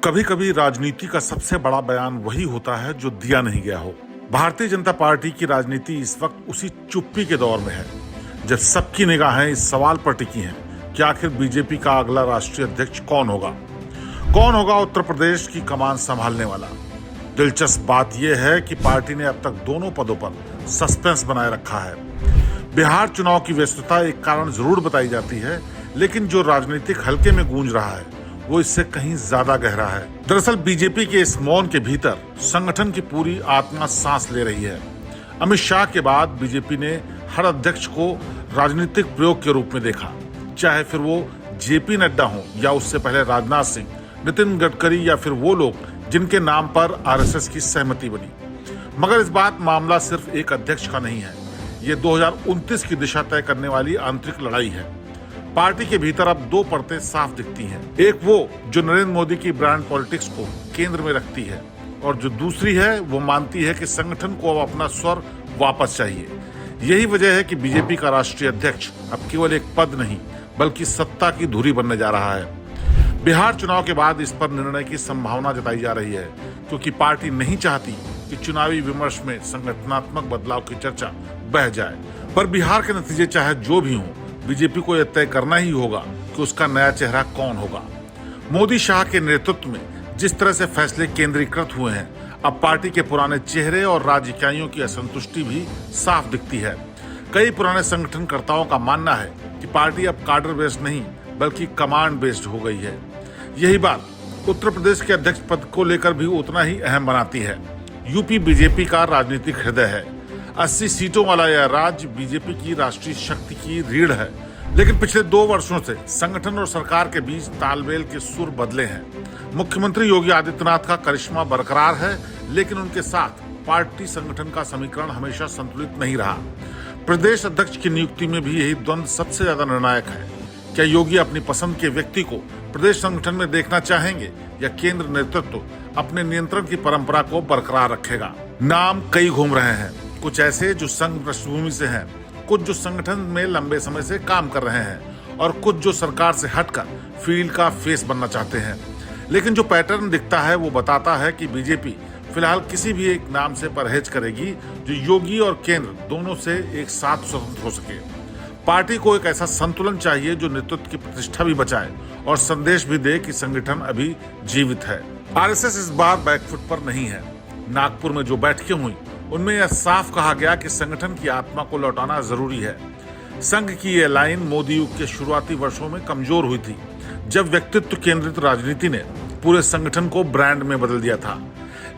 कभी कभी राजनीति का सबसे बड़ा बयान वही होता है जो दिया नहीं गया हो। भारतीय जनता पार्टी की राजनीति इस वक्त उसी चुप्पी के दौर में है, जब सबकी निगाहें इस सवाल पर टिकी हैं कि आखिर बीजेपी का अगला राष्ट्रीय अध्यक्ष कौन होगा। उत्तर प्रदेश की कमान संभालने वाला। दिलचस्प बात यह है कि पार्टी ने अब तक दोनों पदों पर सस्पेंस बनाए रखा है। बिहार चुनाव की व्यस्तता एक कारण जरूर बताई जाती है, लेकिन जो राजनीतिक हल्के में गूंज रहा है वो इससे कहीं ज्यादा गहरा है। दरअसल बीजेपी के इस मौन के भीतर संगठन की पूरी आत्मा सांस ले रही है। अमित शाह के बाद बीजेपी ने हर अध्यक्ष को राजनीतिक प्रयोग के रूप में देखा, चाहे फिर वो जेपी नड्डा हो या उससे पहले राजनाथ सिंह, नितिन गडकरी या फिर वो लोग जिनके नाम पर आरएसएस की सहमति बनी। मगर इस बात मामला सिर्फ एक अध्यक्ष का नहीं है, ये 2029 की दिशा तय करने वाली आंतरिक लड़ाई है। पार्टी के भीतर अब दो परतें साफ दिखती हैं। एक वो जो नरेंद्र मोदी की ब्रांड पॉलिटिक्स को केंद्र में रखती है, और जो दूसरी है वो मानती है कि संगठन को अब अपना स्वर वापस चाहिए। यही वजह है कि बीजेपी का राष्ट्रीय अध्यक्ष अब केवल एक पद नहीं बल्कि सत्ता की धुरी बनने जा रहा है। बिहार चुनाव के बाद इस पर निर्णय की संभावना जताई जा रही है, क्योंकि पार्टी नहीं चाहती कि चुनावी विमर्श में संगठनात्मक बदलाव की चर्चा बह जाए। पर बिहार के नतीजे चाहे जो भी हों, बीजेपी को यह तय करना ही होगा कि उसका नया चेहरा कौन होगा। मोदी शाह के नेतृत्व में जिस तरह से फैसले केंद्रीकृत हुए हैं, अब पार्टी के पुराने चेहरे और राज्य इकाइयों की असंतुष्टि भी साफ दिखती है। कई पुराने संगठनकर्ताओं का मानना है कि पार्टी अब काडर बेस्ड नहीं बल्कि कमांड बेस्ड हो गई है। यही बात उत्तर प्रदेश के अध्यक्ष पद को लेकर भी उतना ही अहम बनाती है। यूपी बीजेपी का राजनीतिक हृदय है। 80 सीटों वाला यह राज्य बीजेपी की राष्ट्रीय शक्ति की रीढ़ है, लेकिन पिछले 2 वर्षों से संगठन और सरकार के बीच तालमेल के सुर बदले हैं। मुख्यमंत्री योगी आदित्यनाथ का करिश्मा बरकरार है, लेकिन उनके साथ पार्टी संगठन का समीकरण हमेशा संतुलित नहीं रहा। प्रदेश अध्यक्ष की नियुक्ति में भी यही द्वंद्व सबसे ज्यादा निर्णायक है। क्या योगी अपनी पसंद के व्यक्ति को प्रदेश संगठन में देखना चाहेंगे या केंद्र नेतृत्व अपने नियंत्रण की परंपरा को बरकरार रखेगा? नाम कई घूम रहे हैं, कुछ ऐसे जो संघ पृष्ठभूमि से हैं, कुछ जो संगठन में लंबे समय से काम कर रहे हैं और कुछ जो सरकार से हटकर फील्ड का फेस बनना चाहते हैं। लेकिन जो पैटर्न दिखता है वो बताता है कि बीजेपी फिलहाल किसी भी एक नाम से परहेज करेगी जो योगी और केंद्र दोनों से एक साथ स्वतंत्र हो सके। पार्टी को एक ऐसा संतुलन चाहिए जो नेतृत्व की प्रतिष्ठा भी बचाए और संदेश भी दे कि संगठन अभी जीवित है। आरएसएस इस बार बैकफुट पर नहीं है। नागपुर में जो बैठकें हुई उनमें यह साफ कहा गया कि संगठन की आत्मा को लौटाना जरूरी है। संघ की यह लाइन मोदी युग के शुरुआती वर्षों में कमजोर हुई थी, जब व्यक्तित्व केंद्रित राजनीति ने पूरे संगठन को ब्रांड में बदल दिया था।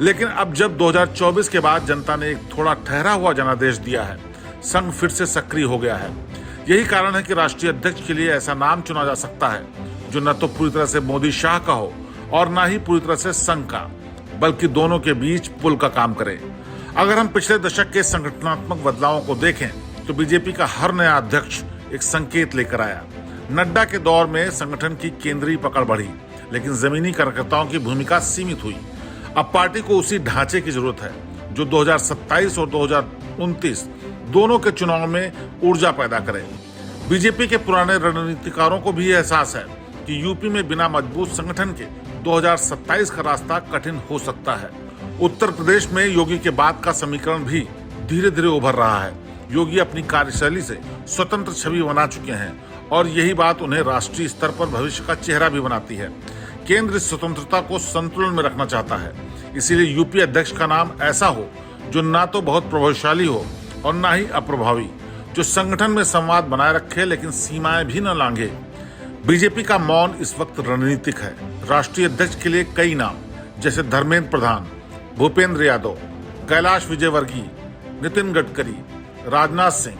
लेकिन अब जब 2024 के बाद जनता ने एक थोड़ा ठहरा हुआ जनादेश दिया है, संघ फिर से सक्रिय हो गया है। यही कारण है कि राष्ट्रीय अध्यक्ष के लिए ऐसा नाम चुना जा सकता है जो न तो पूरी तरह से मोदी शाह का हो और न ही पूरी तरह से संघ का, बल्कि दोनों के बीच पुल का काम करे। अगर हम पिछले दशक के संगठनात्मक बदलावों को देखें तो बीजेपी का हर नया अध्यक्ष एक संकेत लेकर आया। नड्डा के दौर में संगठन की केंद्रीय पकड़ बढ़ी, लेकिन जमीनी कार्यकर्ताओं की भूमिका सीमित हुई। अब पार्टी को उसी ढांचे की जरूरत है जो 2027 और 2029 दोनों के चुनाव में ऊर्जा पैदा करे। बीजेपी के पुराने रणनीतिकारों को भी एहसास है कि यूपी में बिना मजबूत संगठन के 2027 का रास्ता कठिन हो सकता है। उत्तर प्रदेश में योगी के बाद का समीकरण भी धीरे धीरे उभर रहा है। योगी अपनी कार्यशैली से स्वतंत्र छवि बना चुके हैं और यही बात उन्हें राष्ट्रीय स्तर पर भविष्य का चेहरा भी बनाती है। केंद्र स्वतंत्रता को संतुलन में रखना चाहता है, इसीलिए यूपी अध्यक्ष का नाम ऐसा हो जो ना तो बहुत प्रभावशाली हो और ना ही अप्रभावी, जो संगठन में संवाद बनाए रखे लेकिन सीमाएं भी न लांघे। बीजेपी का मौन इस वक्त रणनीतिक है। राष्ट्रीय अध्यक्ष के लिए कई नाम जैसे धर्मेंद्र प्रधान, भूपेंद्र यादव, कैलाश विजयवर्गीय, नितिन गडकरी, राजनाथ सिंह,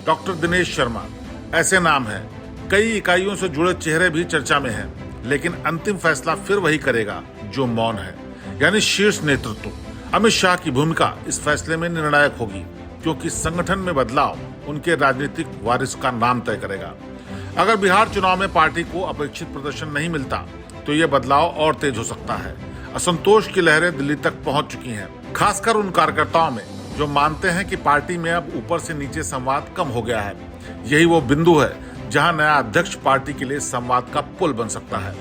डॉक्टर दिनेश शर्मा ऐसे नाम हैं। कई इकाइयों से जुड़े चेहरे भी चर्चा में हैं, लेकिन अंतिम फैसला फिर वही करेगा जो मौन है, यानी शीर्ष नेतृत्व। अमित शाह की भूमिका इस फैसले में निर्णायक होगी, क्योंकि संगठन में बदलाव उनके राजनीतिक वारिस का नाम तय करेगा। अगर बिहार चुनाव में पार्टी को अपेक्षित प्रदर्शन नहीं मिलता तो यह बदलाव और तेज हो सकता है। असंतोष की लहरें दिल्ली तक पहुंच चुकी हैं, खासकर उन कार्यकर्ताओं में जो मानते हैं कि पार्टी में अब ऊपर से नीचे संवाद कम हो गया है। यही वो बिंदु है जहां नया अध्यक्ष पार्टी के लिए संवाद का पुल बन सकता है।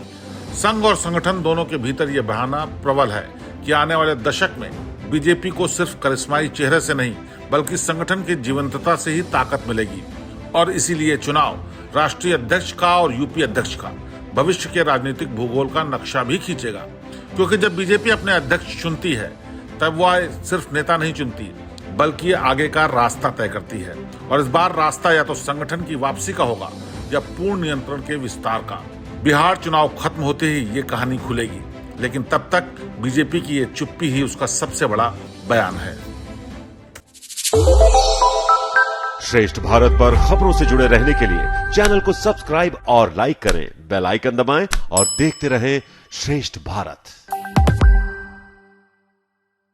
संघ और संगठन दोनों के भीतर यह बहाना प्रबल है कि आने वाले दशक में बीजेपी को सिर्फ करिश्माई चेहरे से नहीं बल्कि संगठन की जीवंतता से ही ताकत मिलेगी। और इसीलिए चुनाव राष्ट्रीय अध्यक्ष का और यूपी अध्यक्ष का भविष्य के राजनीतिक भूगोल का नक्शा भी खींचेगा, क्योंकि जब बीजेपी अपने अध्यक्ष चुनती है तब वह सिर्फ नेता नहीं चुनती बल्कि आगे का रास्ता तय करती है। और इस बार रास्ता या तो संगठन की वापसी का होगा या पूर्ण नियंत्रण के विस्तार का। बिहार चुनाव खत्म होते ही ये कहानी खुलेगी, लेकिन तब तक बीजेपी की ये चुप्पी ही उसका सबसे बड़ा बयान है। श्रेष्ठ भारत पर खबरों से जुड़े रहने के लिए चैनल को सब्सक्राइब और लाइक करें, बेल आइकन दबाएं और देखते रहें श्रेष्ठ भारत।